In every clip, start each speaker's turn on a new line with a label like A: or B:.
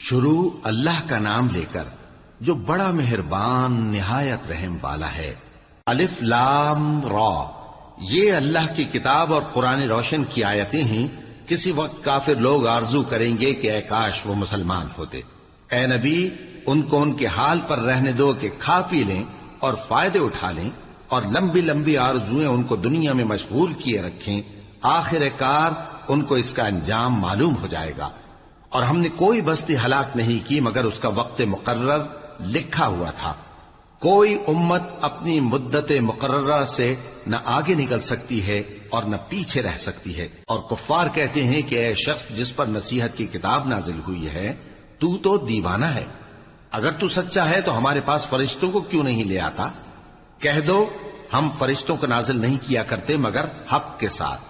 A: شروع اللہ کا نام لے کر جو بڑا مہربان نہایت رحم والا ہے۔ الف لام را، یہ اللہ کی کتاب اور قرآن روشن کی آیتیں ہیں۔ کسی وقت کافر لوگ آرزو کریں گے کہ اے کاش وہ مسلمان ہوتے۔ اے نبی، ان کو ان کے حال پر رہنے دو کہ کھا پی لیں اور فائدے اٹھا لیں، اور لمبی لمبی آرزویں ان کو دنیا میں مشغول کیے رکھیں۔ آخر کار ان کو اس کا انجام معلوم ہو جائے گا۔ اور ہم نے کوئی بستی ہلاک نہیں کی مگر اس کا وقت مقرر لکھا ہوا تھا۔ کوئی امت اپنی مدت مقررہ سے نہ آگے نکل سکتی ہے اور نہ پیچھے رہ سکتی ہے۔ اور کفار کہتے ہیں کہ اے شخص جس پر نصیحت کی کتاب نازل ہوئی ہے، تو دیوانہ ہے۔ اگر تو سچا ہے تو ہمارے پاس فرشتوں کو کیوں نہیں لے آتا؟ کہہ دو ہم فرشتوں کو نازل نہیں کیا کرتے مگر حق کے ساتھ،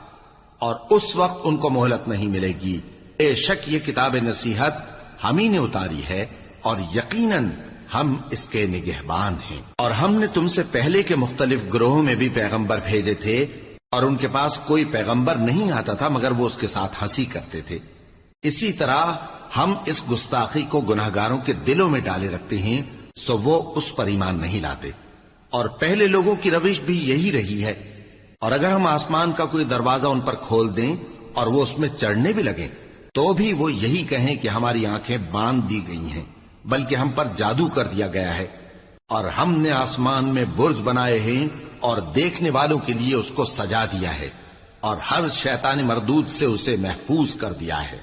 A: اور اس وقت ان کو مہلت نہیں ملے گی۔ بے شک یہ کتاب نصیحت ہم ہی نے اتاری ہے، اور یقیناً ہم اس کے نگہبان ہیں۔ اور ہم نے تم سے پہلے کے مختلف گروہوں میں بھی پیغمبر بھیجے تھے، اور ان کے پاس کوئی پیغمبر نہیں آتا تھا مگر وہ اس کے ساتھ ہنسی کرتے تھے۔ اسی طرح ہم اس گستاخی کو گناہگاروں کے دلوں میں ڈالے رکھتے ہیں، سو وہ اس پر ایمان نہیں لاتے۔ اور پہلے لوگوں کی روش بھی یہی رہی ہے۔ اور اگر ہم آسمان کا کوئی دروازہ ان پر کھول دیں اور وہ اس میں چڑھنے بھی لگیں تو بھی وہ یہی کہیں کہ ہماری آنکھیں باندھ دی گئی ہیں، بلکہ ہم پر جادو کر دیا گیا ہے۔ اور ہم نے آسمان میں برج بنائے ہیں اور دیکھنے والوں کے لیے اس کو سجا دیا ہے، اور ہر شیطان مردود سے اسے محفوظ کر دیا ہے۔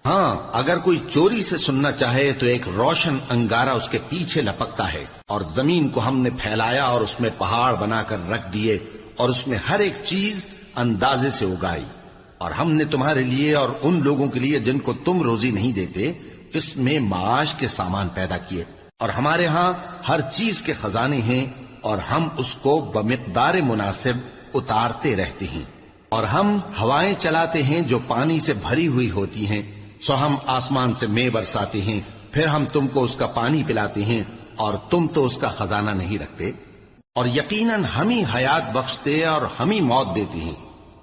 A: ہاں، اگر کوئی چوری سے سننا چاہے تو ایک روشن انگارہ اس کے پیچھے لپکتا ہے، اور زمین کو ہم نے پھیلایا اور اس میں پہاڑ بنا کر رکھ دیے، اور اس میں ہر ایک چیز اندازے سے اگائی۔ اور ہم نے تمہارے لیے اور ان لوگوں کے لیے جن کو تم روزی نہیں دیتے اس میں معاش کے سامان پیدا کیے، اور ہمارے ہاں ہر چیز کے خزانے ہیں، اور ہم اس کو بمقدار مناسب اتارتے رہتے ہیں۔ اور ہم ہوائیں چلاتے ہیں جو پانی سے بھری ہوئی ہوتی ہیں، سو ہم آسمان سے مے برساتے ہیں، پھر ہم تم کو اس کا پانی پلاتے ہیں، اور تم تو اس کا خزانہ نہیں رکھتے۔ اور یقیناً ہم ہی حیات بخشتے اور ہم ہی موت دیتے ہیں،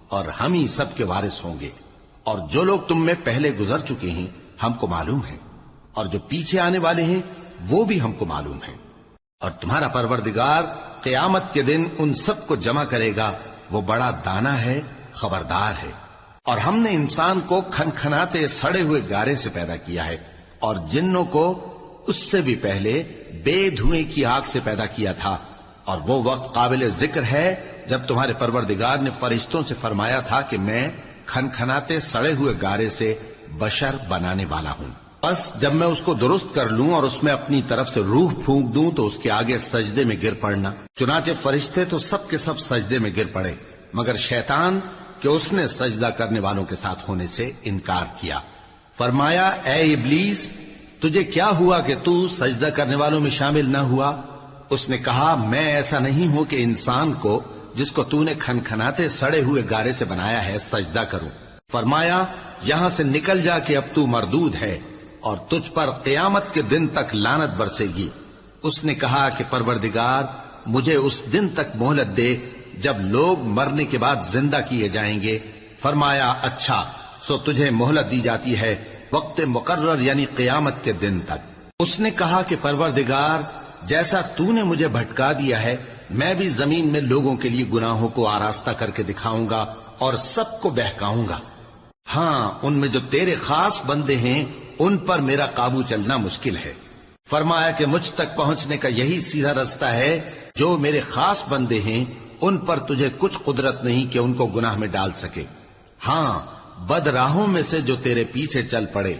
A: اور ہم ہی سب کے وارث ہوں گے۔ اور جو لوگ تم میں پہلے گزر چکے ہیں ہم کو معلوم ہے، اور جو پیچھے آنے والے ہیں وہ بھی ہم کو معلوم ہے۔ اور تمہارا پروردگار قیامت کے دن ان سب کو جمع کرے گا، وہ بڑا دانا ہے، خبردار ہے۔ اور ہم نے انسان کو کھنکھناتے سڑے ہوئے گارے سے پیدا کیا ہے، اور جنوں کو اس سے بھی پہلے بے دھوئیں کی آگ سے پیدا کیا تھا۔ اور وہ وقت قابل ذکر ہے جب تمہارے پروردگار نے فرشتوں سے فرمایا تھا کہ میں کھنکھناتے سڑے ہوئے گارے سے بشر بنانے والا ہوں، بس جب میں اس کو درست کر لوں اور اس میں اپنی طرف سے روح پھونک دوں تو اس کے آگے سجدے میں گر پڑنا۔ چنانچہ فرشتے تو سب کے سب سجدے میں گر پڑے مگر شیطان کہ اس نے سجدہ کرنے والوں کے ساتھ ہونے سے انکار کیا۔ فرمایا اے ابلیس، تجھے کیا ہوا کہ تو سجدہ کرنے والوں میں شامل نہ ہوا؟ اس نے کہا میں ایسا نہیں ہوں کہ انسان کو جس کو تو نے کھنکھناتے سڑے ہوئے گارے سے بنایا ہے سجدہ کروں۔ فرمایا یہاں سے نکل جا کہ اب تو مردود ہے، اور تجھ پر قیامت کے دن تک لعنت برسے گی۔ اس نے کہا کہ پروردگار مجھے اس دن تک مہلت دے جب لوگ مرنے کے بعد زندہ کیے جائیں گے۔ فرمایا اچھا، سو تجھے مہلت دی جاتی ہے وقت مقرر یعنی قیامت کے دن تک۔ اس نے کہا کہ پروردگار جیسا تو نے مجھے بھٹکا دیا ہے میں بھی زمین میں لوگوں کے لیے گناہوں کو آراستہ کر کے دکھاؤں گا اور سب کو بہکاؤں گا۔ ہاں، ان میں جو تیرے خاص بندے ہیں ان پر میرا قابو چلنا مشکل ہے۔ فرمایا کہ مجھ تک پہنچنے کا یہی سیدھا رستہ ہے، جو میرے خاص بندے ہیں ان پر تجھے کچھ قدرت نہیں کہ ان کو گناہ میں ڈال سکے۔ ہاں، بد راہوں میں سے جو تیرے پیچھے چل پڑے،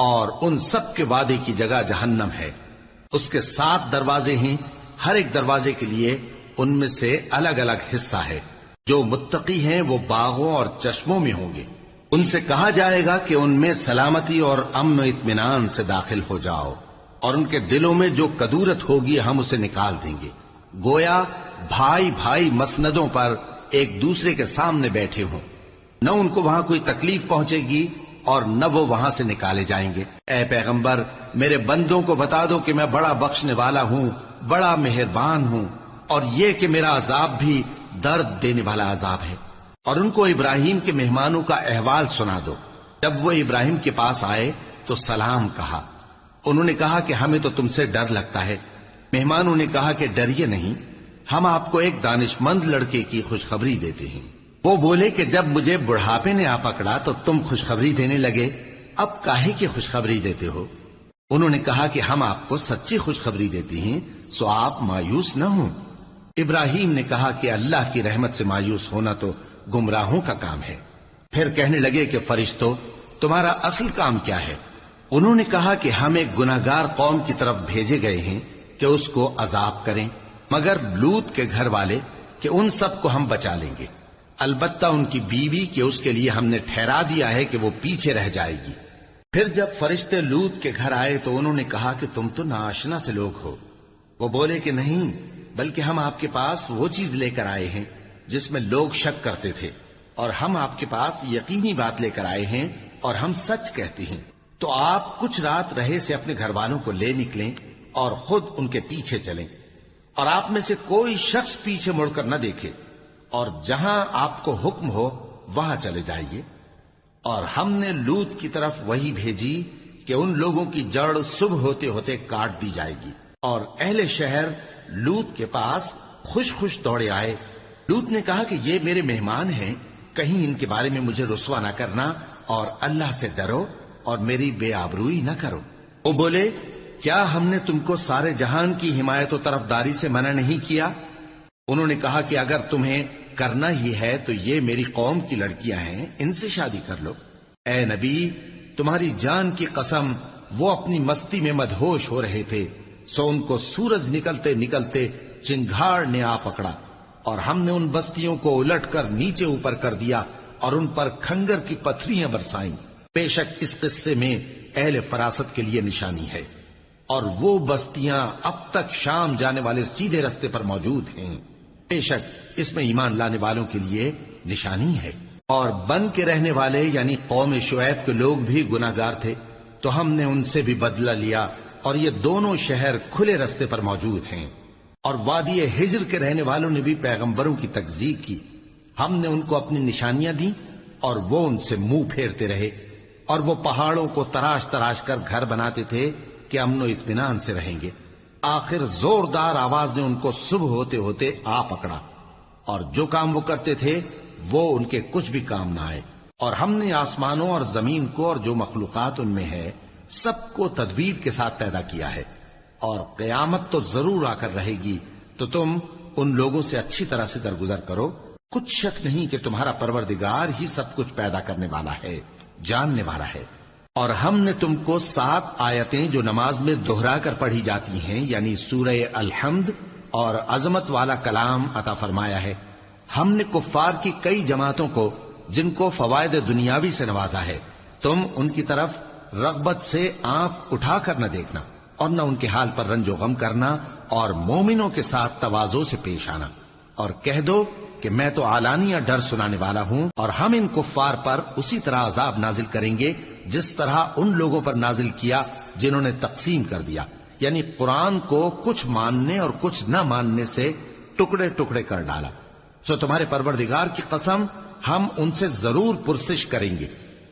A: اور ان سب کے وعدے کی جگہ جہنم ہے۔ اس کے 7 دروازے ہیں، ہر ایک دروازے کے لیے ان میں سے الگ الگ حصہ ہے۔ جو متقی ہیں وہ باغوں اور چشموں میں ہوں گے۔ ان سے کہا جائے گا کہ ان میں سلامتی اور امن و اطمینان سے داخل ہو جاؤ، اور ان کے دلوں میں جو کدورت ہوگی ہم اسے نکال دیں گے، گویا بھائی بھائی مسندوں پر ایک دوسرے کے سامنے بیٹھے ہوں۔ نہ ان کو وہاں کوئی تکلیف پہنچے گی اور نہ وہ وہاں سے نکالے جائیں گے۔ اے پیغمبر میرے بندوں کو بتا دو کہ میں بڑا بخشنے والا ہوں، بڑا مہربان ہوں، اور یہ کہ میرا عذاب بھی درد دینے والا عذاب ہے۔ اور ان کو ابراہیم کے مہمانوں کا احوال سنا دو۔ جب وہ ابراہیم کے پاس آئے تو سلام کہا، انہوں نے کہا کہ ہمیں تو تم سے ڈر لگتا ہے۔ مہمانوں نے کہا کہ ڈریے نہیں، ہم آپ کو ایک دانشمند لڑکے کی خوشخبری دیتے ہیں۔ وہ بولے کہ جب مجھے بڑھاپے نے آ پکڑا تو تم خوشخبری دینے لگے، اب کاہے کی خوشخبری دیتے ہو؟ انہوں نے کہا کہ ہم آپ کو سچی خوشخبری دیتے ہیں، سو آپ مایوس نہ ہوں۔ ابراہیم نے کہا کہ اللہ کی رحمت سے مایوس ہونا تو گمراہوں کا کام ہے۔ پھر کہنے لگے کہ فرشتوں، تمہارا اصل کام کیا ہے؟ انہوں نے کہا کہ ہم ایک گناہگار قوم کی طرف بھیجے گئے ہیں کہ اس کو عذاب کریں، مگر لوط کے گھر والے کہ ان سب کو ہم بچا لیں گے، البتہ ان کی بیوی کہ اس کے لیے ہم نے ٹھہرا دیا ہے کہ وہ پیچھے رہ جائے گی۔ پھر جب فرشتے لوط کے گھر آئے تو انہوں نے کہا کہ تم تو ناآشنا سے لوگ ہو۔ وہ بولے کہ نہیں، بلکہ ہم آپ کے پاس وہ چیز لے کر آئے ہیں جس میں لوگ شک کرتے تھے، اور ہم آپ کے پاس یقینی بات لے کر آئے ہیں اور ہم سچ کہتے ہیں۔ تو آپ کچھ رات رہے سے اپنے گھر والوں کو لے نکلیں اور خود ان کے پیچھے چلیں، اور آپ میں سے کوئی شخص پیچھے مڑ کر نہ دیکھے، اور جہاں آپ کو حکم ہو وہاں چلے جائیے۔ اور ہم نے لوط کی طرف وہی بھیجی کہ ان لوگوں کی جڑ صبح ہوتے ہوتے کاٹ دی جائے گی۔ اور اہل شہر لوط کے پاس خوش خوش دوڑے آئے۔ لوط نے کہا کہ یہ میرے مہمان ہیں، کہیں ان کے بارے میں مجھے رسوا نہ کرنا، اور اللہ سے ڈرو اور میری بے آبروئی نہ کرو۔ وہ بولے، کیا ہم نے تم کو سارے جہان کی حمایت و طرفداری سے منع نہیں کیا؟ انہوں نے کہا کہ اگر تمہیں کرنا ہی ہے تو یہ میری قوم کی لڑکیاں ہیں، ان سے شادی کر لو۔ اے نبی، تمہاری جان کی قسم، وہ اپنی مستی میں مدہوش ہو رہے تھے، سو ان کو سورج نکلتے نکلتے چنگھاڑ نے آ پکڑا، اور ہم نے ان بستیوں کو الٹ کر نیچے اوپر کر دیا اور ان پر کھنگر کی پتھریاں برسائیں۔ بے شک اس قصے میں اہل فراست کے لیے نشانی ہے، اور وہ بستیاں اب تک شام جانے والے سیدھے رستے پر موجود ہیں۔ بے شک اس میں ایمان لانے والوں کے لیے نشانی ہے۔ اور بن کے رہنے والے یعنی قوم شعیب کے لوگ بھی گناہگار تھے، تو ہم نے ان سے بھی بدلہ لیا، اور یہ دونوں شہر کھلے رستے پر موجود ہیں۔ اور وادی ہجر کے رہنے والوں نے بھی پیغمبروں کی تکذیب کی، ہم نے ان کو اپنی نشانیاں دی اور وہ ان سے منہ پھیرتے رہے، اور وہ پہاڑوں کو تراش تراش کر گھر بناتے تھے کہ امن و اطمینان سے رہیں گے۔ آخر زوردار آواز نے ان کو صبح ہوتے ہوتے آ پکڑا، اور جو کام وہ کرتے تھے وہ ان کے کچھ بھی کام نہ آئے۔ اور ہم نے آسمانوں اور زمین کو اور جو مخلوقات ان میں ہے سب کو تدبیر کے ساتھ پیدا کیا ہے، اور قیامت تو ضرور آ کر رہے گی، تو تم ان لوگوں سے اچھی طرح سے درگزر کرو۔ کچھ شک نہیں کہ تمہارا پروردگار ہی سب کچھ پیدا کرنے والا ہے، جاننے والا ہے۔ اور ہم نے تم کو 7 آیتیں جو نماز میں دہرا کر پڑھی جاتی ہیں، یعنی سورہ الحمد اور عظمت والا کلام عطا فرمایا ہے۔ ہم نے کفار کی کئی جماعتوں کو جن کو فوائد دنیاوی سے نوازا ہے، تم ان کی طرف رغبت سے آنکھ اٹھا کر نہ دیکھنا، اور نہ ان کے حال پر رنج و غم کرنا، اور مومنوں کے ساتھ تواضع سے پیش آنا، اور کہہ دو کہ میں تو اعلانیہ ڈر سنانے والا ہوں، اور ہم ان کفار پر اسی طرح عذاب نازل کریں گے جس طرح ان لوگوں پر نازل کیا جنہوں نے تقسیم کر دیا، یعنی قرآن کو کچھ ماننے اور کچھ نہ ماننے سے ٹکڑے ٹکڑے کر ڈالا۔ سو تمہارے پروردگار کی قسم، ہم ان سے ضرور پرسش کریں گے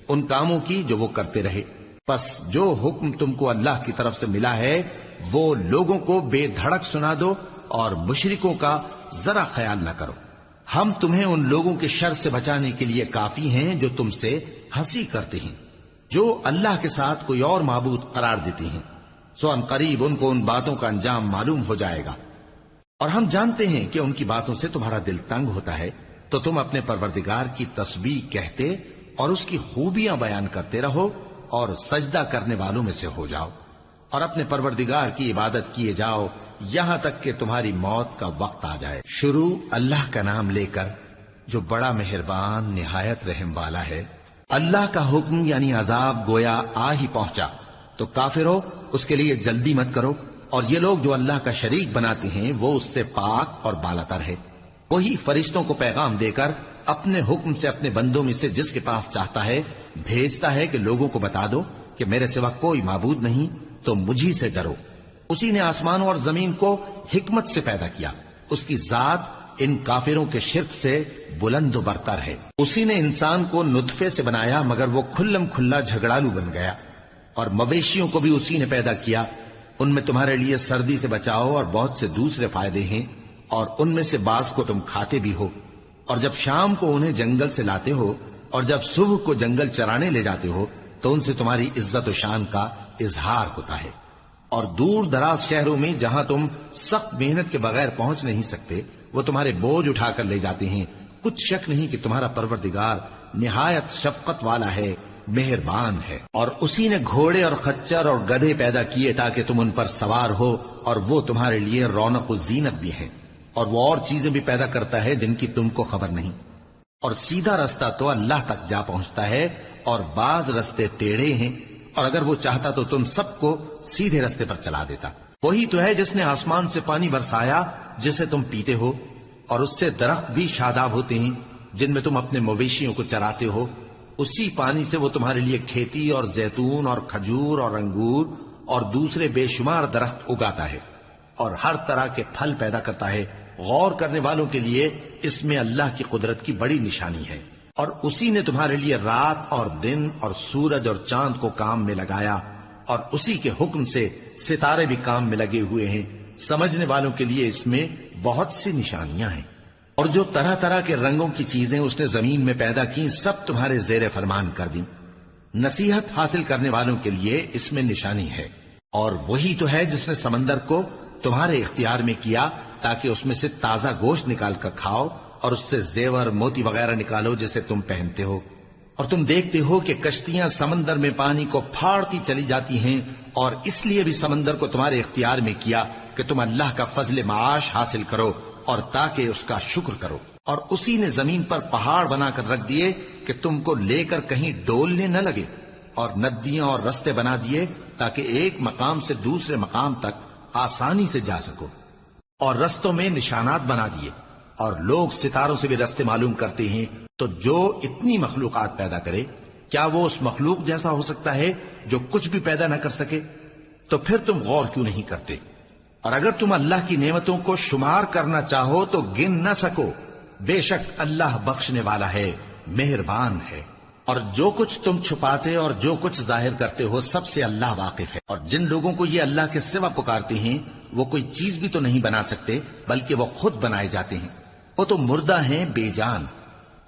A: ان کاموں کی جو وہ کرتے رہے۔ پس جو حکم تم کو اللہ کی طرف سے ملا ہے وہ لوگوں کو بے دھڑک سنا دو، اور مشرکوں کا ذرا خیال نہ کرو۔ ہم تمہیں ان لوگوں کے شر سے بچانے کے لیے کافی ہیں جو تم سے ہنسی کرتے ہیں، جو اللہ کے ساتھ کوئی اور معبود قرار دیتے ہیں، سو ان قریب ان کو ان باتوں کا انجام معلوم ہو جائے گا۔ اور ہم جانتے ہیں کہ ان کی باتوں سے تمہارا دل تنگ ہوتا ہے، تو تم اپنے پروردگار کی تسبیح کہتے اور اس کی خوبیاں بیان کرتے رہو، اور سجدہ کرنے والوں میں سے ہو جاؤ، اور اپنے پروردگار کی عبادت کیے جاؤ یہاں تک کہ تمہاری موت کا وقت آ جائے۔ شروع اللہ کا نام لے کر جو بڑا مہربان نہایت رحم والا ہے۔ اللہ کا حکم یعنی عذاب گویا آ ہی پہنچا، تو کافروں اس کے لیے جلدی مت کرو، اور یہ لوگ جو اللہ کا شریک بناتے ہیں وہ اس سے پاک اور بالاتر ہے۔ وہی فرشتوں کو پیغام دے کر اپنے حکم سے اپنے بندوں میں سے جس کے پاس چاہتا ہے بھیجتا ہے کہ لوگوں کو بتا دو کہ میرے سوا کوئی معبود نہیں، تو مجھی سے ڈرو۔ اسی نے آسمانوں اور زمین کو حکمت سے پیدا کیا، اس کی ذات ان کافروں کے شرک سے بلند و برتر ہے۔ اسی نے انسان کو نطفے سے بنایا مگر وہ کھلم کھلا جھگڑالو بن گیا، اور مویشیوں کو بھی اسی نے پیدا کیا، ان میں تمہارے لیے سردی سے بچاؤ اور بہت سے دوسرے فائدے ہیں، اور ان میں سے بعض کو تم کھاتے بھی ہو۔ اور جب شام کو انہیں جنگل سے لاتے ہو اور جب صبح کو جنگل چرانے لے جاتے ہو تو ان سے تمہاری عزت و شان کا اظہار ہوتا ہے۔ اور دور دراز شہروں میں جہاں تم سخت محنت کے بغیر پہنچ نہیں سکتے وہ تمہارے بوجھ اٹھا کر لے جاتے ہیں۔ کچھ شک نہیں کہ تمہارا پروردگار نہایت شفقت والا ہے، مہربان ہے۔ اور اسی نے گھوڑے اور خچر اور گدھے پیدا کیے تاکہ تم ان پر سوار ہو، اور وہ تمہارے لیے رونق و زینت بھی ہیں۔ اور وہ اور چیزیں بھی پیدا کرتا ہے جن کی تم کو خبر نہیں۔ اور سیدھا رستہ تو اللہ تک جا پہنچتا ہے، اور بعض رستے ٹیڑھے ہیں، اور اگر وہ چاہتا تو تم سب کو سیدھے رستے پر چلا دیتا۔ وہی تو ہے جس نے آسمان سے پانی برسایا جسے تم پیتے ہو، اور اس سے درخت بھی شاداب ہوتے ہیں جن میں تم اپنے مویشیوں کو چراتے ہو۔ اسی پانی سے وہ تمہارے لیے کھیتی اور زیتون اور کھجور اور انگور اور دوسرے بے شمار درخت اگاتا ہے، اور ہر طرح کے پھل پیدا کرتا ہے۔ غور کرنے والوں کے لیے اس میں اللہ کی قدرت کی بڑی نشانی ہے۔ اور اسی نے تمہارے لیے رات اور دن اور سورج اور چاند کو کام میں لگایا، اور اسی کے حکم سے ستارے بھی کام میں لگے ہوئے ہیں۔ سمجھنے والوں کے لیے اس میں بہت سی نشانیاں ہیں۔ اور جو طرح طرح کے رنگوں کی چیزیں اس نے زمین میں پیدا کی سب تمہارے زیر فرمان کر دیں۔ نصیحت حاصل کرنے والوں کے لیے اس میں نشانی ہے۔ اور وہی تو ہے جس نے سمندر کو تمہارے اختیار میں کیا تاکہ اس میں سے تازہ گوشت نکال کر کھاؤ، اور اس سے زیور موتی وغیرہ نکالو جسے تم پہنتے ہو۔ اور تم دیکھتے ہو کہ کشتیاں سمندر میں پانی کو پھاڑتی چلی جاتی ہیں، اور اس لیے بھی سمندر کو تمہارے اختیار میں کیا کہ تم اللہ کا فضل معاش حاصل کرو اور تاکہ اس کا شکر کرو۔ اور اسی نے زمین پر پہاڑ بنا کر رکھ دیے کہ تم کو لے کر کہیں ڈولنے نہ لگے، اور ندیاں اور رستے بنا دیے تاکہ ایک مقام سے دوسرے مقام تک آسانی سے جا سکو، اور رستوں میں نشانات بنا دیے۔ اور لوگ ستاروں سے بھی رستے معلوم کرتے ہیں۔ تو جو اتنی مخلوقات پیدا کرے کیا وہ اس مخلوق جیسا ہو سکتا ہے جو کچھ بھی پیدا نہ کر سکے؟ تو پھر تم غور کیوں نہیں کرتے؟ اور اگر تم اللہ کی نعمتوں کو شمار کرنا چاہو تو گن نہ سکو۔ بے شک اللہ بخشنے والا ہے، مہربان ہے۔ اور جو کچھ تم چھپاتے اور جو کچھ ظاہر کرتے ہو سب سے اللہ واقف ہے۔ اور جن لوگوں کو یہ اللہ کے سوا پکارتے ہیں وہ کوئی چیز بھی تو نہیں بنا سکتے بلکہ وہ خود بنائے جاتے ہیں۔ وہ تو مردہ ہیں بے جان،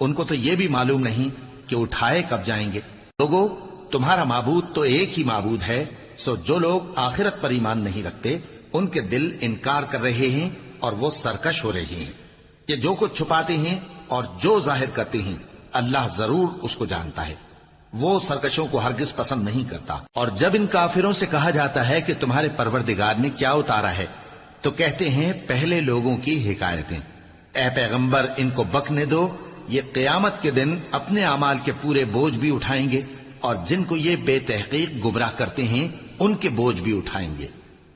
A: ان کو تو یہ بھی معلوم نہیں کہ اٹھائے کب جائیں گے۔ لوگو، تمہارا معبود تو ایک ہی معبود ہے، سو جو لوگ آخرت پر ایمان نہیں رکھتے ان کے دل انکار کر رہے ہیں اور وہ سرکش ہو رہے ہیں۔ یہ جو کچھ چھپاتے ہیں اور جو ظاہر کرتے ہیں اللہ ضرور اس کو جانتا ہے۔ وہ سرکشوں کو ہرگز پسند نہیں کرتا۔ اور جب ان کافروں سے کہا جاتا ہے کہ تمہارے پروردگار نے کیا اتارا ہے تو کہتے ہیں پہلے لوگوں کی حکایتیں۔ اے پیغمبر، ان کو بکنے دو، یہ قیامت کے دن اپنے اعمال کے پورے بوجھ بھی اٹھائیں گے، اور جن کو یہ بے تحقیق گمراہ کرتے ہیں ان کے بوجھ بھی اٹھائیں گے۔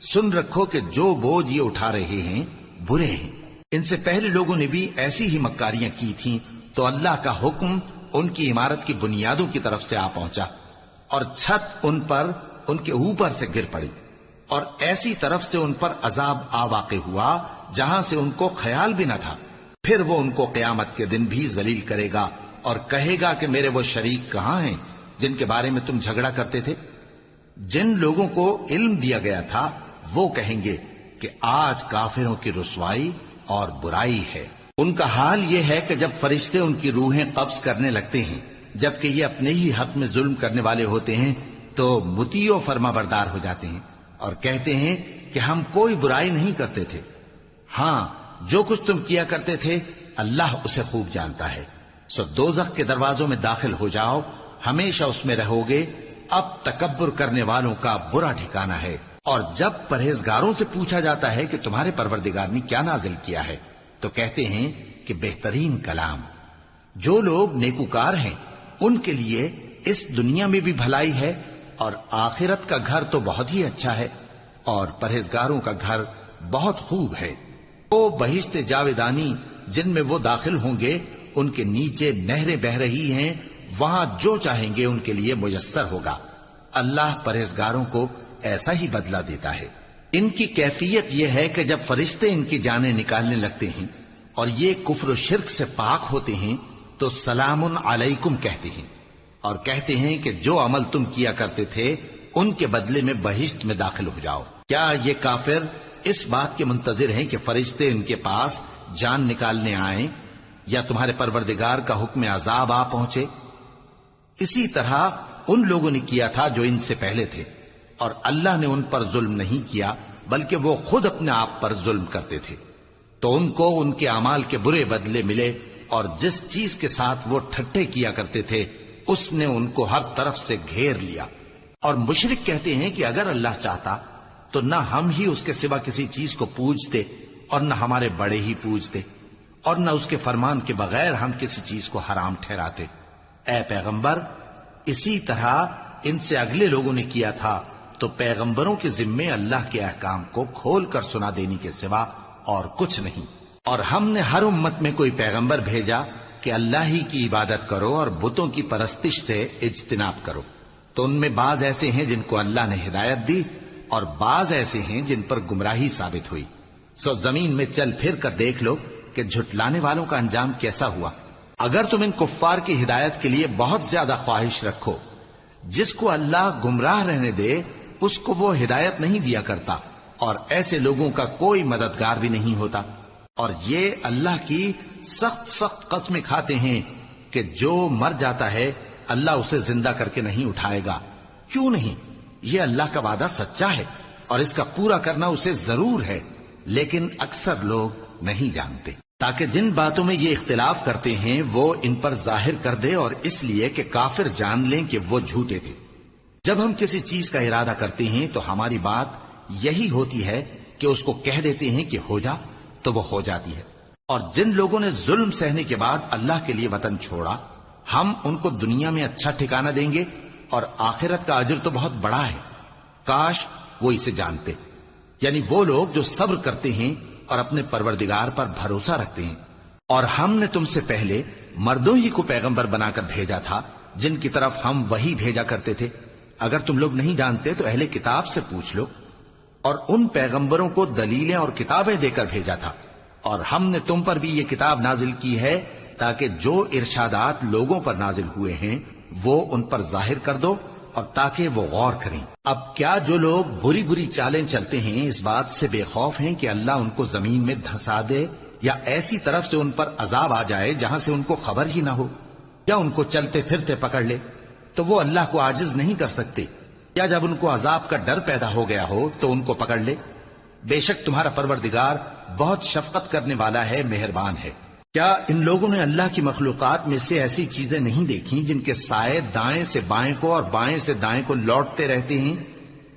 A: سن رکھو کہ جو بوجھ یہ اٹھا رہے ہیں برے ہیں۔ ان سے پہلے لوگوں نے بھی ایسی ہی مکاریاں کی تھیں تو اللہ کا حکم ان کی عمارت کی بنیادوں کی طرف سے آ پہنچا، اور چھت ان پر ان کے اوپر سے گر پڑی، اور ایسی طرف سے ان پر عذاب آ واقع ہوا جہاں سے ان کو خیال بھی نہ تھا۔ پھر وہ ان کو قیامت کے دن بھی ذلیل کرے گا اور کہے گا کہ میرے وہ شریک کہاں ہیں جن کے بارے میں تم جھگڑا کرتے تھے؟ جن لوگوں کو علم دیا گیا تھا وہ کہیں گے کہ آج کافروں کی رسوائی اور برائی ہے۔ ان کا حال یہ ہے کہ جب فرشتے ان کی روحیں قبض کرنے لگتے ہیں جبکہ یہ اپنے ہی حق میں ظلم کرنے والے ہوتے ہیں تو مطیع و فرما بردار ہو جاتے ہیں اور کہتے ہیں کہ ہم کوئی برائی نہیں کرتے تھے۔ ہاں، جو کچھ تم کیا کرتے تھے اللہ اسے خوب جانتا ہے۔ سو دوزخ کے دروازوں میں داخل ہو جاؤ، ہمیشہ اس میں رہو گے۔ اب تکبر کرنے والوں کا برا ٹھکانہ ہے۔ اور جب پرہیزگاروں سے پوچھا جاتا ہے کہ تمہارے پروردگار نے کیا نازل کیا ہے تو کہتے ہیں کہ بہترین کلام۔ جو لوگ نیکوکار ہیں ان کے لیے اس دنیا میں بھی بھلائی ہے اور آخرت کا گھر تو بہت ہی اچھا ہے، اور پرہیزگاروں کا گھر بہت خوب ہے۔ وہ بہشت جاویدانی جن میں وہ داخل ہوں گے ان کے نیچے نہریں بہہ رہی ہیں، وہاں جو چاہیں گے ان کے لیے میسر ہوگا۔ اللہ پرہیزگاروں کو ایسا ہی بدلہ دیتا ہے۔ ان کی کیفیت یہ ہے کہ جب فرشتے ان کی جانیں نکالنے لگتے ہیں اور یہ کفر و شرک سے پاک ہوتے ہیں تو سلام علیکم کہتے ہیں، اور کہتے ہیں کہ جو عمل تم کیا کرتے تھے ان کے بدلے میں بہشت میں داخل ہو جاؤ۔ کیا یہ کافر اس بات کے منتظر ہیں کہ فرشتے ان کے پاس جان نکالنے آئیں یا تمہارے پروردگار کا حکم عذاب آ پہنچے؟ اسی طرح ان لوگوں نے کیا تھا جو ان سے پہلے تھے، اور اللہ نے ان پر ظلم نہیں کیا بلکہ وہ خود اپنے آپ پر ظلم کرتے تھے، تو ان کو ان کے اعمال کے برے بدلے ملے، اور جس چیز کے ساتھ وہ ٹھٹھے کیا کرتے تھے اس نے ان کو ہر طرف سے گھیر لیا۔ اور مشرک کہتے ہیں کہ اگر اللہ چاہتا تو نہ ہم ہی اس کے سوا کسی چیز کو پوجتے اور نہ ہمارے بڑے ہی پوجتے، اور نہ اس کے فرمان کے بغیر ہم کسی چیز کو حرام ٹھہراتے۔ اے پیغمبر، اسی طرح ان سے اگلے لوگوں نے کیا تھا، تو پیغمبروں کے ذمے اللہ کے احکام کو کھول کر سنا دینے کے سوا اور کچھ نہیں۔ اور ہم نے ہر امت میں کوئی پیغمبر بھیجا کہ اللہ ہی کی عبادت کرو اور بتوں کی پرستش سے اجتناب کرو، تو ان میں بعض ایسے ہیں جن کو اللہ نے ہدایت دی اور بعض ایسے ہیں جن پر گمراہی ثابت ہوئی۔ سو زمین میں چل پھر کر دیکھ لو کہ جھٹلانے والوں کا انجام کیسا ہوا۔ اگر تم ان کفار کی ہدایت کے لیے بہت زیادہ خواہش رکھو، جس کو اللہ گمراہ رہنے دے اس کو وہ ہدایت نہیں دیا کرتا، اور ایسے لوگوں کا کوئی مددگار بھی نہیں ہوتا۔ اور یہ اللہ کی سخت سخت قسمیں کھاتے ہیں کہ جو مر جاتا ہے اللہ اسے زندہ کر کے نہیں اٹھائے گا۔ کیوں نہیں؟ یہ اللہ کا وعدہ سچا ہے اور اس کا پورا کرنا اسے ضرور ہے، لیکن اکثر لوگ نہیں جانتے۔ تاکہ جن باتوں میں یہ اختلاف کرتے ہیں وہ ان پر ظاہر کر دے، اور اس لیے کہ کافر جان لیں کہ وہ جھوٹے تھے۔ جب ہم کسی چیز کا ارادہ کرتے ہیں تو ہماری بات یہی ہوتی ہے کہ اس کو کہہ دیتے ہیں کہ ہو جا، تو وہ ہو جاتی ہے۔ اور جن لوگوں نے ظلم سہنے کے بعد اللہ کے لیے وطن چھوڑا، ہم ان کو دنیا میں اچھا ٹھکانہ دیں گے، اور آخرت کا اجر تو بہت بڑا ہے۔ کاش وہ اسے جانتے، یعنی وہ لوگ جو صبر کرتے ہیں اور اپنے پروردگار پر بھروسہ رکھتے ہیں۔ اور ہم نے تم سے پہلے مردوں ہی کو پیغمبر بنا کر بھیجا تھا جن کی طرف ہم وہی بھیجا کرتے تھے۔ اگر تم لوگ نہیں جانتے تو اہل کتاب سے پوچھ لو۔ اور ان پیغمبروں کو دلیلیں اور کتابیں دے کر بھیجا تھا، اور ہم نے تم پر بھی یہ کتاب نازل کی ہے تاکہ جو ارشادات لوگوں پر نازل ہوئے ہیں وہ ان پر ظاہر کر دو، اور تاکہ وہ غور کریں۔ اب کیا جو لوگ بری بری چالیں چلتے ہیں اس بات سے بے خوف ہیں کہ اللہ ان کو زمین میں دھسا دے، یا ایسی طرف سے ان پر عذاب آ جائے جہاں سے ان کو خبر ہی نہ ہو، یا ان کو چلتے پھرتے پکڑ لے تو وہ اللہ کو عاجز نہیں کر سکتے، یا جب ان کو عذاب کا ڈر پیدا ہو گیا ہو تو ان کو پکڑ لے؟ بے شک تمہارا پروردگار بہت شفقت کرنے والا ہے، مہربان ہے۔ کیا ان لوگوں نے اللہ کی مخلوقات میں سے ایسی چیزیں نہیں دیکھی جن کے سائے دائیں سے بائیں کو اور بائیں سے دائیں کو لوٹتے رہتے ہیں،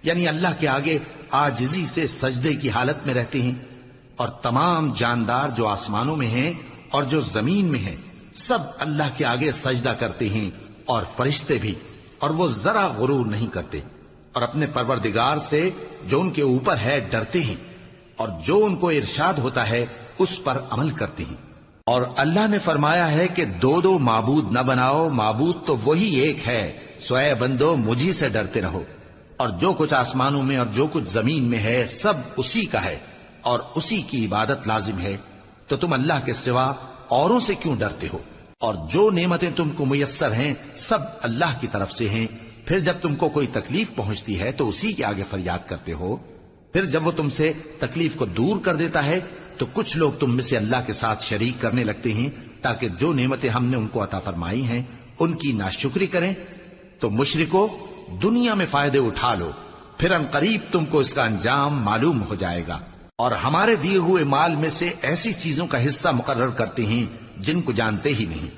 A: یعنی اللہ کے آگے عاجزی سے سجدے کی حالت میں رہتے ہیں؟ اور تمام جاندار جو آسمانوں میں ہیں اور جو زمین میں ہیں سب اللہ کے آگے سجدہ کرتے ہیں، اور فرشتے بھی، اور وہ ذرا غرور نہیں کرتے، اور اپنے پروردگار سے جو ان کے اوپر ہے ڈرتے ہیں، اور جو ان کو ارشاد ہوتا ہے اس پر عمل کرتے ہیں۔ اور اللہ نے فرمایا ہے کہ دو دو معبود نہ بناؤ، معبود تو وہی ایک ہے، سو اے بندو مجھی سے ڈرتے رہو۔ اور جو کچھ آسمانوں میں اور جو کچھ زمین میں ہے سب اسی کا ہے، اور اسی کی عبادت لازم ہے، تو تم اللہ کے سوا اوروں سے کیوں ڈرتے ہو؟ اور جو نعمتیں تم کو میسر ہیں سب اللہ کی طرف سے ہیں۔ پھر جب تم کو کوئی تکلیف پہنچتی ہے تو اسی کے آگے فریاد کرتے ہو، پھر جب وہ تم سے تکلیف کو دور کر دیتا ہے تو کچھ لوگ تم میں سے اللہ کے ساتھ شریک کرنے لگتے ہیں تاکہ جو نعمتیں ہم نے ان کو عطا فرمائی ہیں ان کی ناشکری کریں۔ تو مشرکو، دنیا میں فائدے اٹھا لو، پھر ان قریب تم کو اس کا انجام معلوم ہو جائے گا۔ اور ہمارے دیے ہوئے مال میں سے ایسی چیزوں کا حصہ مقرر کرتے ہیں جن کو جانتے ہی نہیں۔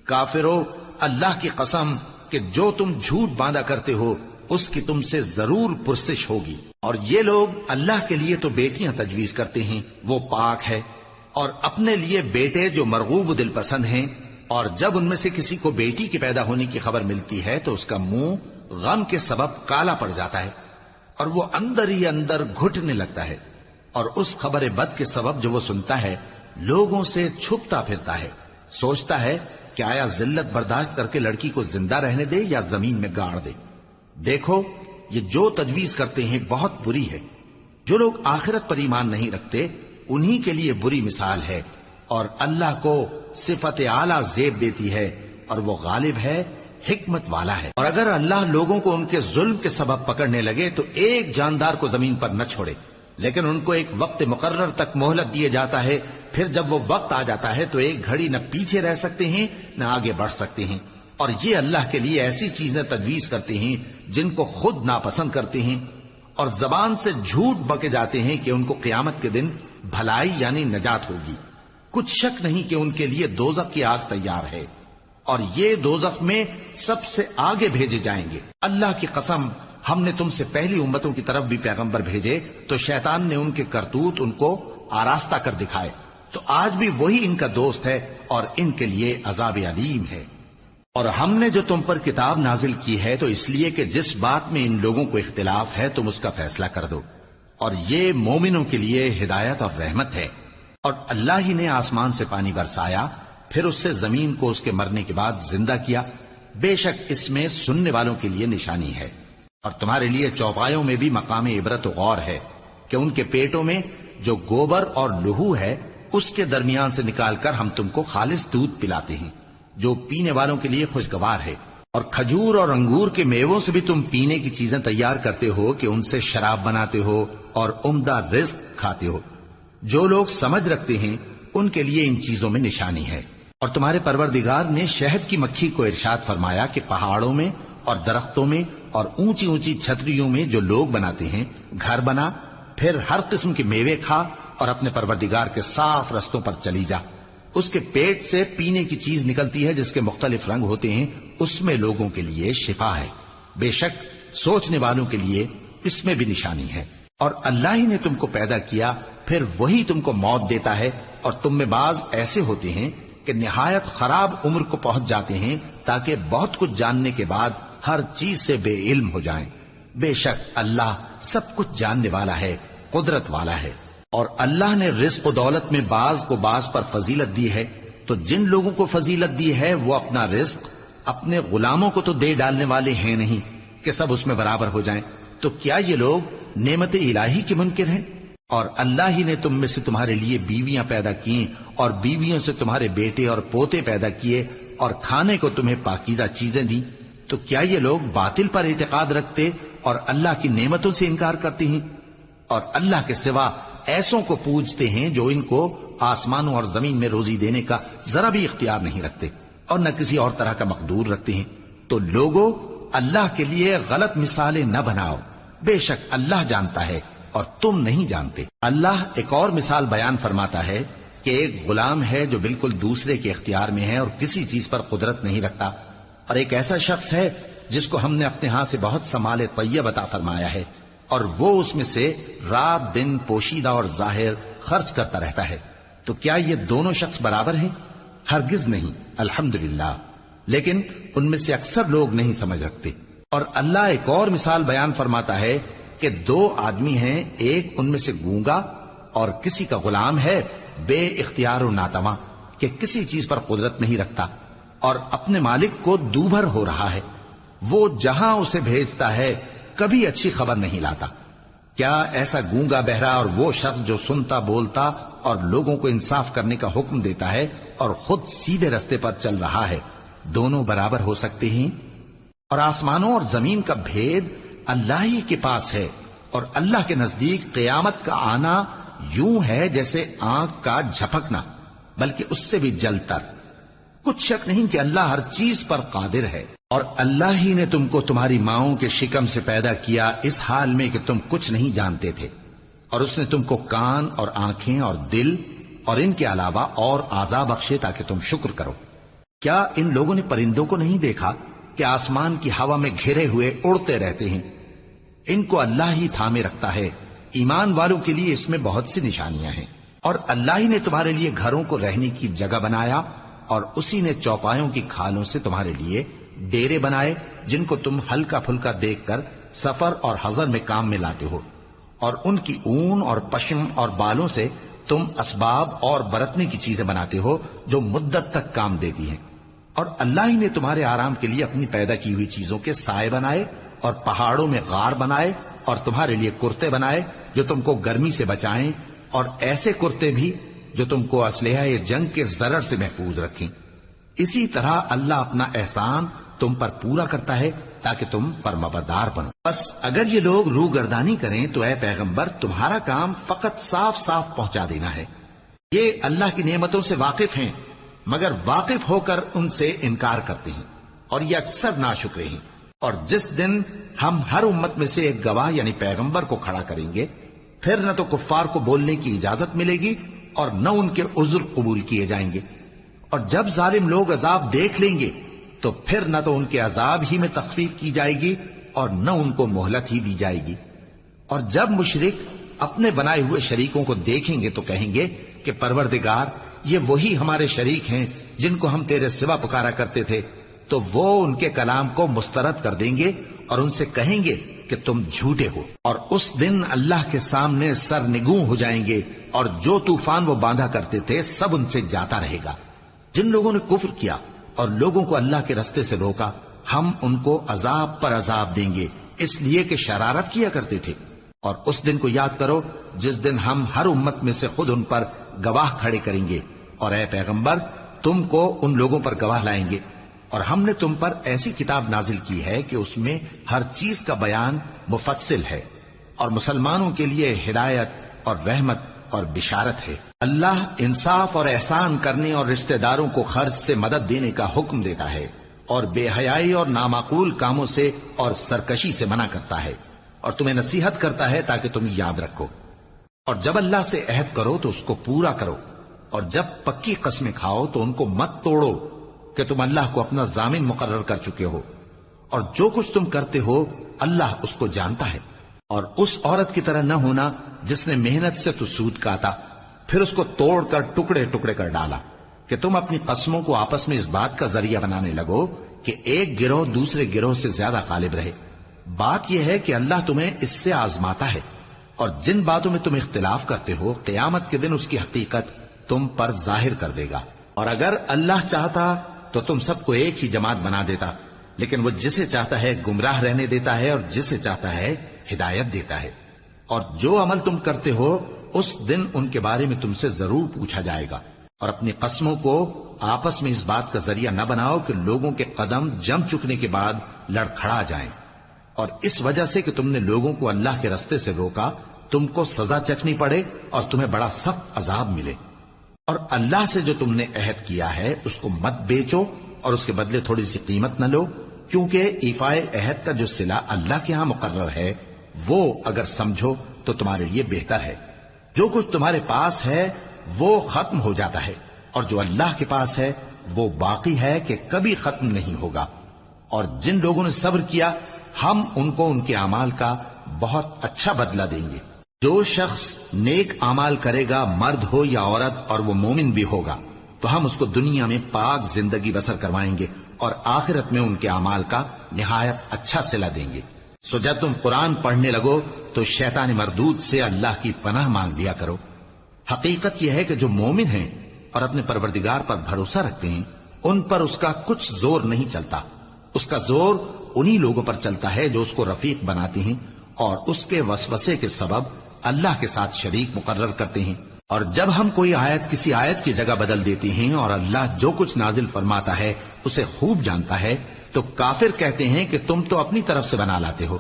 A: کافرو، اللہ کی قسم کہ جو تم جھوٹ باندھا کرتے ہو اس کی تم سے ضرور پرسش ہوگی۔ اور یہ لوگ اللہ کے لیے تو بیٹیاں تجویز کرتے ہیں، وہ پاک ہے، اور اپنے لیے بیٹے جو مرغوب دل پسند ہیں، اور جب ان میں سے کسی کو بیٹی کے پیدا ہونے کی خبر ملتی ہے تو اس کا منہ غم کے سبب کالا پڑ جاتا ہے، اور وہ اندر ہی اندر گھٹنے لگتا ہے، اور اس خبر بد کے سبب جو وہ سنتا ہے لوگوں سے چھپتا پھرتا ہے، سوچتا ہے کہ آیا ذلت برداشت کر کے لڑکی کو زندہ رہنے دے یا زمین میں گاڑ دے۔ دیکھو، یہ جو تجویز کرتے ہیں بہت بری ہے۔ جو لوگ آخرت پر ایمان نہیں رکھتے انہی کے لیے بری مثال ہے، اور اللہ کو صفت اعلیٰ زیب دیتی ہے، اور وہ غالب ہے، حکمت والا ہے۔ اور اگر اللہ لوگوں کو ان کے ظلم کے سبب پکڑنے لگے تو ایک جاندار کو زمین پر نہ چھوڑے، لیکن ان کو ایک وقت مقرر تک مہلت دیے جاتا ہے، پھر جب وہ وقت آ جاتا ہے تو ایک گھڑی نہ پیچھے رہ سکتے ہیں نہ آگے بڑھ سکتے ہیں۔ اور یہ اللہ کے لیے ایسی چیزیں تجویز کرتے ہیں جن کو خود ناپسند کرتے ہیں، اور زبان سے جھوٹ بکے جاتے ہیں کہ ان کو قیامت کے دن بھلائی یعنی نجات ہوگی۔ کچھ شک نہیں کہ ان کے لیے دوزخ کی آگ تیار ہے، اور یہ دوزخ میں سب سے آگے بھیجے جائیں گے۔ اللہ کی قسم، ہم نے تم سے پہلی امتوں کی طرف بھی پیغمبر بھیجے تو شیطان نے ان کے کرتوت ان کو آراستہ کر دکھائے، تو آج بھی وہی ان کا دوست ہے اور ان کے لیے عذاب علیم ہے۔ اور ہم نے جو تم پر کتاب نازل کی ہے تو اس لیے کہ جس بات میں ان لوگوں کو اختلاف ہے تم اس کا فیصلہ کر دو، اور یہ مومنوں کے لیے ہدایت اور رحمت ہے۔ اور اللہ ہی نے آسمان سے پانی برسایا، پھر اس سے زمین کو اس کے مرنے کے بعد زندہ کیا، بے شک اس میں سننے والوں کے لیے نشانی ہے۔ اور تمہارے لیے چوپایوں میں بھی مقام عبرت و غور ہے کہ ان کے پیٹوں میں جو گوبر اور لہو ہے اس کے درمیان سے نکال کر ہم تم کو خالص دودھ پلاتے ہیں جو پینے والوں کے لیے خوشگوار ہے، اور کھجور اور انگور کے میووں سے بھی تم پینے کی چیزیں تیار کرتے ہو کہ ان سے شراب بناتے ہو اور عمدہ رزق کھاتے ہو۔ جو لوگ سمجھ رکھتے ہیں ان کے لیے ان چیزوں میں نشانی ہے۔ اور تمہارے پروردگار نے شہد کی مکھی کو ارشاد فرمایا کہ پہاڑوں میں اور درختوں میں اور اونچی اونچی چھتریوں میں جو لوگ بناتے ہیں گھر بنا، پھر ہر قسم کے میوے کھا اور اپنے پروردگار کے صاف رستوں پر چلی جا۔ اس کے پیٹ سے پینے کی چیز نکلتی ہے جس کے مختلف رنگ ہوتے ہیں، اس میں لوگوں کے لیے شفا ہے، بے شک سوچنے والوں کے لیے اس میں بھی نشانی ہے۔ اور اللہ ہی نے تم کو پیدا کیا، پھر وہی تم کو موت دیتا ہے، اور تم میں بعض ایسے ہوتے ہیں کہ نہایت خراب عمر کو پہنچ جاتے ہیں تاکہ بہت کچھ جاننے کے بعد ہر چیز سے بے علم ہو جائیں۔ بے شک اللہ سب کچھ جاننے والا ہے، قدرت والا ہے۔ اور اللہ نے رزق و دولت میں بعض کو بعض پر فضیلت دی ہے، تو جن لوگوں کو فضیلت دی ہے وہ اپنا رزق اپنے غلاموں کو تو دے ڈالنے والے ہیں نہیں کہ سب اس میں برابر ہو جائیں، تو کیا یہ لوگ نعمت الہی کے منکر ہیں؟ اور اللہ ہی نے تم میں سے تمہارے لیے بیویاں پیدا کی اور بیویوں سے تمہارے بیٹے اور پوتے پیدا کیے اور کھانے کو تمہیں پاکیزہ چیزیں دی، تو کیا یہ لوگ باطل پر اعتقاد رکھتے اور اللہ کی نعمتوں سے انکار کرتے ہیں؟ اور اللہ کے سوا ایسوں کو پوجتے ہیں جو ان کو آسمانوں اور زمین میں روزی دینے کا ذرا بھی اختیار نہیں رکھتے اور نہ کسی اور طرح کا مقدور رکھتے ہیں۔ تو لوگوں، اللہ کے لیے غلط مثالیں نہ بناؤ، بے شک اللہ جانتا ہے اور تم نہیں جانتے۔ اللہ ایک اور مثال بیان فرماتا ہے کہ ایک غلام ہے جو بالکل دوسرے کے اختیار میں ہے اور کسی چیز پر قدرت نہیں رکھتا، اور ایک ایسا شخص ہے جس کو ہم نے اپنے ہاں سے بہت سا مال طیب عطا فرمایا ہے اور وہ اس میں سے رات دن پوشیدہ اور ظاہر خرچ کرتا رہتا ہے، تو کیا یہ دونوں شخص برابر ہیں؟ ہرگز نہیں، الحمدللہ، لیکن ان میں سے اکثر لوگ نہیں سمجھ رکھتے۔ اور اللہ ایک اور مثال بیان فرماتا ہے کہ دو آدمی ہیں، ایک ان میں سے گونگا اور کسی کا غلام ہے بے اختیار و ناتواں کہ کسی چیز پر قدرت نہیں رکھتا اور اپنے مالک کو دوبھر ہو رہا ہے، وہ جہاں اسے بھیجتا ہے کبھی اچھی خبر نہیں لاتا۔ کیا ایسا گونگا بہرا اور وہ شخص جو سنتا بولتا اور لوگوں کو انصاف کرنے کا حکم دیتا ہے اور خود سیدھے رستے پر چل رہا ہے، دونوں برابر ہو سکتے ہیں؟ اور آسمانوں اور زمین کا بھید اللہ ہی کے پاس ہے، اور اللہ کے نزدیک قیامت کا آنا یوں ہے جیسے آنکھ کا جھپکنا، بلکہ اس سے بھی جلتر۔ کچھ شک نہیں کہ اللہ ہر چیز پر قادر ہے۔ اور اللہ ہی نے تم کو تمہاری ماؤں کے شکم سے پیدا کیا اس حال میں کہ تم کچھ نہیں جانتے تھے، اور اس نے تم کو کان اور آنکھیں اور دل اور ان کے علاوہ اور اعضاء بخشے تاکہ تم شکر کرو۔ کیا ان لوگوں نے پرندوں کو نہیں دیکھا کہ آسمان کی ہوا میں گھرے ہوئے اڑتے رہتے ہیں؟ ان کو اللہ ہی تھامے رکھتا ہے۔ ایمان والوں کے لیے اس میں بہت سی نشانیاں ہیں۔ اور اللہ ہی نے تمہارے لیے گھروں کو رہنے کی جگہ بنایا، اور اسی نے چوپایوں کی کھالوں سے تمہارے لیے ڈیرے بنائے جن کو تم ہلکا پھلکا دیکھ کر سفر اور حضر میں کام میں لاتے ہو، اور ان کی اون اور پشم اور بالوں سے تم اسباب اور برتنے کی چیزیں بناتے ہو جو مدت تک کام دیتی ہیں۔ اور اللہ ہی نے تمہارے آرام کے لیے اپنی پیدا کی ہوئی چیزوں کے سائے بنائے اور پہاڑوں میں غار بنائے اور تمہارے لیے کرتے بنائے جو تم کو گرمی سے بچائیں، اور ایسے کرتے بھی جو تم کو اسلحہ جنگ کے ضرر سے محفوظ رکھیں۔ اسی طرح اللہ اپنا احسان تم پر پورا کرتا ہے تاکہ تم فرمانبردار بنو۔ بس اگر یہ لوگ روگردانی کریں تو اے پیغمبر تمہارا کام فقط صاف صاف پہنچا دینا ہے۔ یہ اللہ کی نعمتوں سے واقف ہیں مگر واقف ہو کر ان سے انکار کرتے ہیں اور یہ اکثر ناشکرے ہیں۔ اور جس دن ہم ہر امت میں سے ایک گواہ یعنی پیغمبر کو کھڑا کریں گے پھر نہ تو کفار کو بولنے کی اجازت ملے گی اور نہ ان کے عذر قبول کیے جائیں گے، اور جب ظالم لوگ عذاب دیکھ لیں گے تو پھر نہ تو ان کے عذاب ہی میں تخفیف کی جائے گی اور نہ ان کو مہلت ہی دی جائے گی۔ اور جب مشرک اپنے بنائے ہوئے شریکوں کو دیکھیں گے تو کہیں گے کہ پروردگار یہ وہی ہمارے شریک ہیں جن کو ہم تیرے سوا پکارا کرتے تھے، تو وہ ان کے کلام کو مسترد کر دیں گے اور ان سے کہیں گے کہ تم جھوٹے ہو، اور اس دن اللہ کے سامنے سرنگوں ہو جائیں گے اور جو طوفان وہ باندھا کرتے تھے سب ان سے جاتا رہے گا۔ جن لوگوں نے کفر کیا اور لوگوں کو اللہ کے رستے سے روکا ہم ان کو عذاب پر عذاب دیں گے اس لیے کہ شرارت کیا کرتے تھے۔ اور اس دن کو یاد کرو جس دن ہم ہر امت میں سے خود ان پر گواہ کھڑے کریں گے، اور اے پیغمبر تم کو ان لوگوں پر گواہ لائیں گے، اور ہم نے تم پر ایسی کتاب نازل کی ہے کہ اس میں ہر چیز کا بیان مفصل ہے اور مسلمانوں کے لیے ہدایت اور رحمت اور بشارت ہے۔ اللہ انصاف اور احسان کرنے اور رشتہ داروں کو خرچ سے مدد دینے کا حکم دیتا ہے اور بے حیائی اور نامعقول کاموں سے اور سرکشی سے منع کرتا ہے، اور تمہیں نصیحت کرتا ہے تاکہ تم یاد رکھو۔ اور جب اللہ سے عہد کرو تو اس کو پورا کرو، اور جب پکی قسمیں کھاؤ تو ان کو مت توڑو کہ تم اللہ کو اپنا ضامن مقرر کر چکے ہو، اور جو کچھ تم کرتے ہو اللہ اس کو جانتا ہے۔ اور اس عورت کی طرح نہ ہونا جس نے محنت سے تو سود کاتا پھر اس کو توڑ کر ٹکڑے ٹکڑے کر ڈالا، کہ تم اپنی قسموں کو آپس میں اس بات کا ذریعہ بنانے لگو کہ ایک گروہ دوسرے گروہ سے زیادہ غالب رہے۔ بات یہ ہے کہ اللہ تمہیں اس سے آزماتا ہے، اور جن باتوں میں تم اختلاف کرتے ہو قیامت کے دن اس کی حقیقت تم پر ظاہر کر دے گا۔ اور اگر اللہ چاہتا تو تم سب کو ایک ہی جماعت بنا دیتا، لیکن وہ جسے چاہتا ہے گمراہ رہنے دیتا ہے اور جسے چاہتا ہے ہدایت دیتا ہے۔ اور جو عمل تم کرتے ہو اس دن ان کے بارے میں تم سے ضرور پوچھا جائے گا۔ اور اپنی قسموں کو آپس میں اس بات کا ذریعہ نہ بناؤ کہ لوگوں کے قدم جم چکنے کے بعد لڑکھڑا جائیں، اور اس وجہ سے کہ تم نے لوگوں کو اللہ کے رستے سے روکا تم کو سزا چکھنی پڑے اور تمہیں بڑا سخت عذاب ملے۔ اور اللہ سے جو تم نے عہد کیا ہے اس کو مت بیچو اور اس کے بدلے تھوڑی سی قیمت نہ لو، کیونکہ ایفائے عہد کا جو صلہ اللہ کے ہاں مقرر ہے وہ اگر سمجھو تو تمہارے لیے بہتر ہے۔ جو کچھ تمہارے پاس ہے وہ ختم ہو جاتا ہے، اور جو اللہ کے پاس ہے وہ باقی ہے کہ کبھی ختم نہیں ہوگا۔ اور جن لوگوں نے صبر کیا ہم ان کو ان کے اعمال کا بہت اچھا بدلہ دیں گے۔ جو شخص نیک اعمال کرے گا مرد ہو یا عورت اور وہ مومن بھی ہوگا تو ہم اس کو دنیا میں پاک زندگی بسر کروائیں گے اور آخرت میں ان کے اعمال کا نہایت اچھا صلہ دیں گے۔ سو جب تم قرآن پڑھنے لگو تو شیطان مردود سے اللہ کی پناہ مانگ لیا کرو۔ حقیقت یہ ہے کہ جو مومن ہیں اور اپنے پروردگار پر بھروسہ رکھتے ہیں ان پر اس کا کچھ زور نہیں چلتا، اس کا زور انہی لوگوں پر چلتا ہے جو اس کو رفیق بناتے ہیں اور اس کے وسوسے کے سبب اللہ کے ساتھ شریک مقرر کرتے ہیں۔ اور جب ہم کوئی آیت کسی آیت کی جگہ بدل دیتے ہیں اور اللہ جو کچھ نازل فرماتا ہے اسے خوب جانتا ہے تو کافر کہتے ہیں کہ تم تو اپنی طرف سے بنا لاتے ہو۔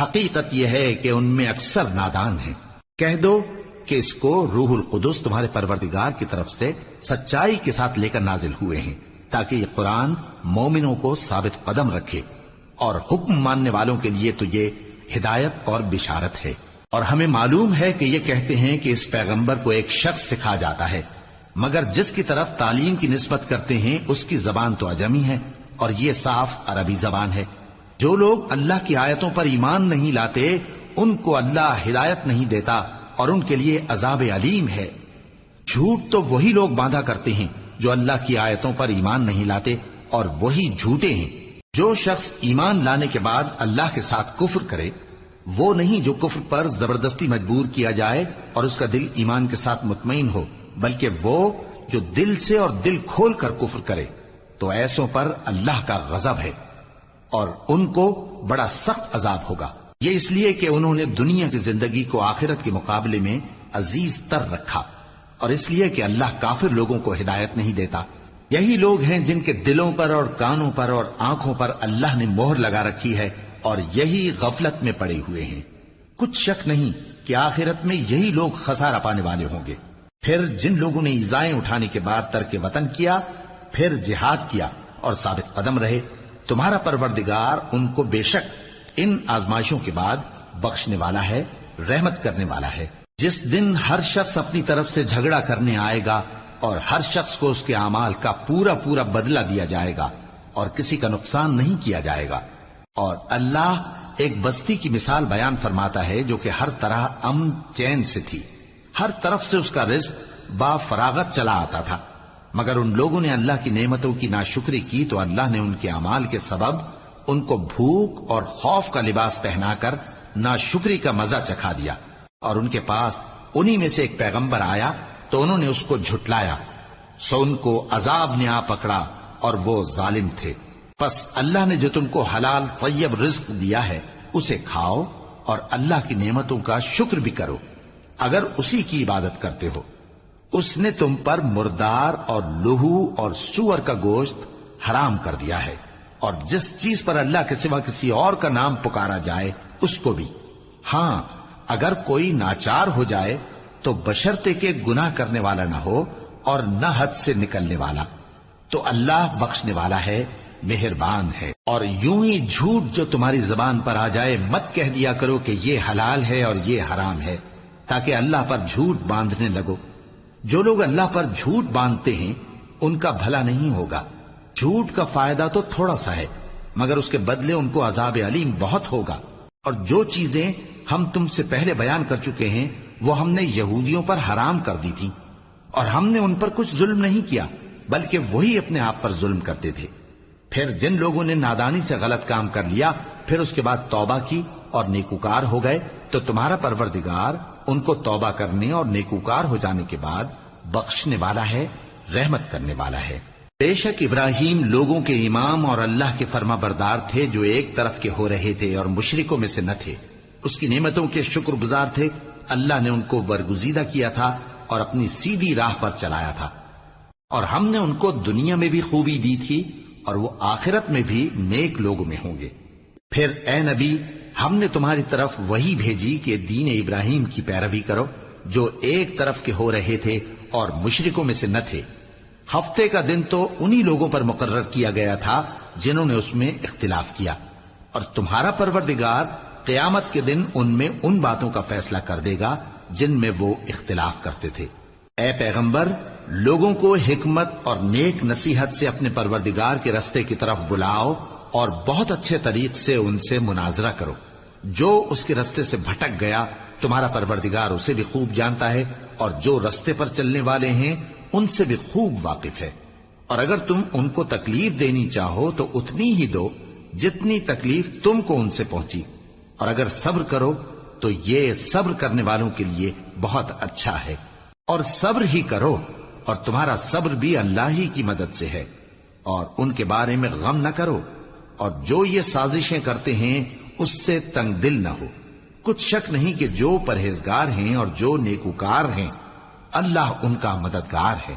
A: حقیقت یہ ہے کہ ان میں اکثر نادان ہیں۔ کہہ دو کہ اس کو روح القدس تمہارے پروردگار کی طرف سے سچائی کے ساتھ لے کر نازل ہوئے ہیں تاکہ یہ قرآن مومنوں کو ثابت قدم رکھے، اور حکم ماننے والوں کے لیے تو یہ ہدایت اور بشارت ہے۔ اور ہمیں معلوم ہے کہ یہ کہتے ہیں کہ اس پیغمبر کو ایک شخص سکھا جاتا ہے، مگر جس کی طرف تعلیم کی نسبت کرتے ہیں اس کی زبان تو عجمی ہے اور یہ صاف عربی زبان ہے۔ جو لوگ اللہ کی آیتوں پر ایمان نہیں لاتے ان کو اللہ ہدایت نہیں دیتا اور ان کے لیے عذاب علیم ہے۔ جھوٹ تو وہی لوگ باندھا کرتے ہیں جو اللہ کی آیتوں پر ایمان نہیں لاتے اور وہی جھوٹے ہیں۔ جو شخص ایمان لانے کے بعد اللہ کے ساتھ کفر کرے وہ نہیں جو کفر پر زبردستی مجبور کیا جائے اور اس کا دل ایمان کے ساتھ مطمئن ہو، بلکہ وہ جو دل سے اور دل کھول کر کفر کرے تو ایسوں پر اللہ کا غضب ہے اور ان کو بڑا سخت عذاب ہوگا۔ یہ اس لیے کہ انہوں نے دنیا کی زندگی کو آخرت کے مقابلے میں عزیز تر رکھا، اور اس لیے کہ اللہ کافر لوگوں کو ہدایت نہیں دیتا یہی لوگ ہیں جن کے دلوں پر اور کانوں پر اور آنکھوں پر اللہ نے مہر لگا رکھی ہے اور یہی غفلت میں پڑے ہوئے ہیں۔ کچھ شک نہیں کہ آخرت میں یہی لوگ خسارہ پانے والے ہوں گے۔ پھر جن لوگوں نے ایذائیں اٹھانے کے بعد ترک وطن کیا، پھر جہاد کیا اور ثابت قدم رہے، تمہارا پروردگار ان کو بے شک ان آزمائشوں کے بعد بخشنے والا ہے، رحمت کرنے والا ہے۔ جس دن ہر شخص اپنی طرف سے جھگڑا کرنے آئے گا اور ہر شخص کو اس کے اعمال کا پورا پورا بدلہ دیا جائے گا اور کسی کا نقصان نہیں کیا جائے گا۔ اور اللہ ایک بستی کی مثال بیان فرماتا ہے جو کہ ہر طرح امن چین سے تھی، ہر طرف سے اس کا رزق با فراغت چلا آتا تھا، مگر ان لوگوں نے اللہ کی نعمتوں کی ناشکری کی تو اللہ نے ان کے اعمال کے سبب ان کو بھوک اور خوف کا لباس پہنا کر ناشکری کا مزہ چکھا دیا۔ اور ان کے پاس انہی میں سے ایک پیغمبر آیا تو انہوں نے اس کو جھٹلایا، سو ان کو عذاب نے آ پکڑا اور وہ ظالم تھے۔ پس اللہ نے جو تم کو حلال طیب رزق دیا ہے اسے کھاؤ اور اللہ کی نعمتوں کا شکر بھی کرو اگر اسی کی عبادت کرتے ہو۔ اس نے تم پر مردار اور لہو اور سور کا گوشت حرام کر دیا ہے، اور جس چیز پر اللہ کے سوا کسی اور کا نام پکارا جائے اس کو بھی۔ ہاں اگر کوئی ناچار ہو جائے تو بشرطے کہ گناہ کرنے والا نہ ہو اور نہ حد سے نکلنے والا، تو اللہ بخشنے والا ہے، مہربان ہے۔ اور یوں ہی جھوٹ جو تمہاری زبان پر آ جائے مت کہہ دیا کرو کہ یہ حلال ہے اور یہ حرام ہے، تاکہ اللہ پر جھوٹ باندھنے لگو۔ جو لوگ اللہ پر جھوٹ باندھتے ہیں ان کا بھلا نہیں ہوگا۔ جھوٹ کا فائدہ تو تھوڑا سا ہے، مگر اس کے بدلے ان کو عذاب علیم بہت ہوگا۔ اور جو چیزیں ہم تم سے پہلے بیان کر چکے ہیں وہ ہم نے یہودیوں پر حرام کر دی تھی، اور ہم نے ان پر کچھ ظلم نہیں کیا بلکہ وہی اپنے آپ پر ظلم کرتے تھے۔ پھر جن لوگوں نے نادانی سے غلط کام کر لیا پھر اس کے بعد توبہ کی اور نیکوکار ہو گئے تو تمہارا پروردگار ان کو توبہ کرنے اور نیکوکار ہو جانے کے بعد بخشنے والا ہے، رحمت کرنے والا ہے۔ بے شک ابراہیم لوگوں کے امام اور اللہ کے فرما بردار تھے جو ایک طرف کے ہو رہے تھے اور مشرکوں میں سے نہ تھے۔ اس کی نعمتوں کے شکر گزار تھے۔ اللہ نے ان کو برگزیدہ کیا تھا اور اپنی سیدھی راہ پر چلایا تھا، اور ہم نے ان کو دنیا میں بھی خوبی دی تھی اور وہ آخرت میں بھی نیک لوگوں میں ہوں گے۔ پھر اے نبی ہم نے تمہاری طرف وہی بھیجی کہ دین ابراہیم کی پیروی کرو جو ایک طرف کے ہو رہے تھے اور مشرکوں میں سے نہ تھے۔ ہفتے کا دن تو انہی لوگوں پر مقرر کیا گیا تھا جنہوں نے اس میں اختلاف کیا، اور تمہارا پروردگار قیامت کے دن ان میں ان باتوں کا فیصلہ کر دے گا جن میں وہ اختلاف کرتے تھے۔ اے پیغمبر لوگوں کو حکمت اور نیک نصیحت سے اپنے پروردگار کے رستے کی طرف بلاؤ اور بہت اچھے طریق سے ان سے مناظرہ کرو۔ جو اس کے رستے سے بھٹک گیا تمہارا پروردگار اسے بھی خوب جانتا ہے، اور جو رستے پر چلنے والے ہیں ان سے بھی خوب واقف ہے۔ اور اگر تم ان کو تکلیف دینی چاہو تو اتنی ہی دو جتنی تکلیف تم کو ان سے پہنچی، اور اگر صبر کرو تو یہ صبر کرنے والوں کے لیے بہت اچھا ہے۔ اور صبر ہی کرو، اور تمہارا صبر بھی اللہ ہی کی مدد سے ہے، اور ان کے بارے میں غم نہ کرو، اور جو یہ سازشیں کرتے ہیں اس سے تنگ دل نہ ہو۔ کچھ شک نہیں کہ جو پرہیزگار ہیں اور جو نیکوکار ہیں اللہ ان کا مددگار ہے۔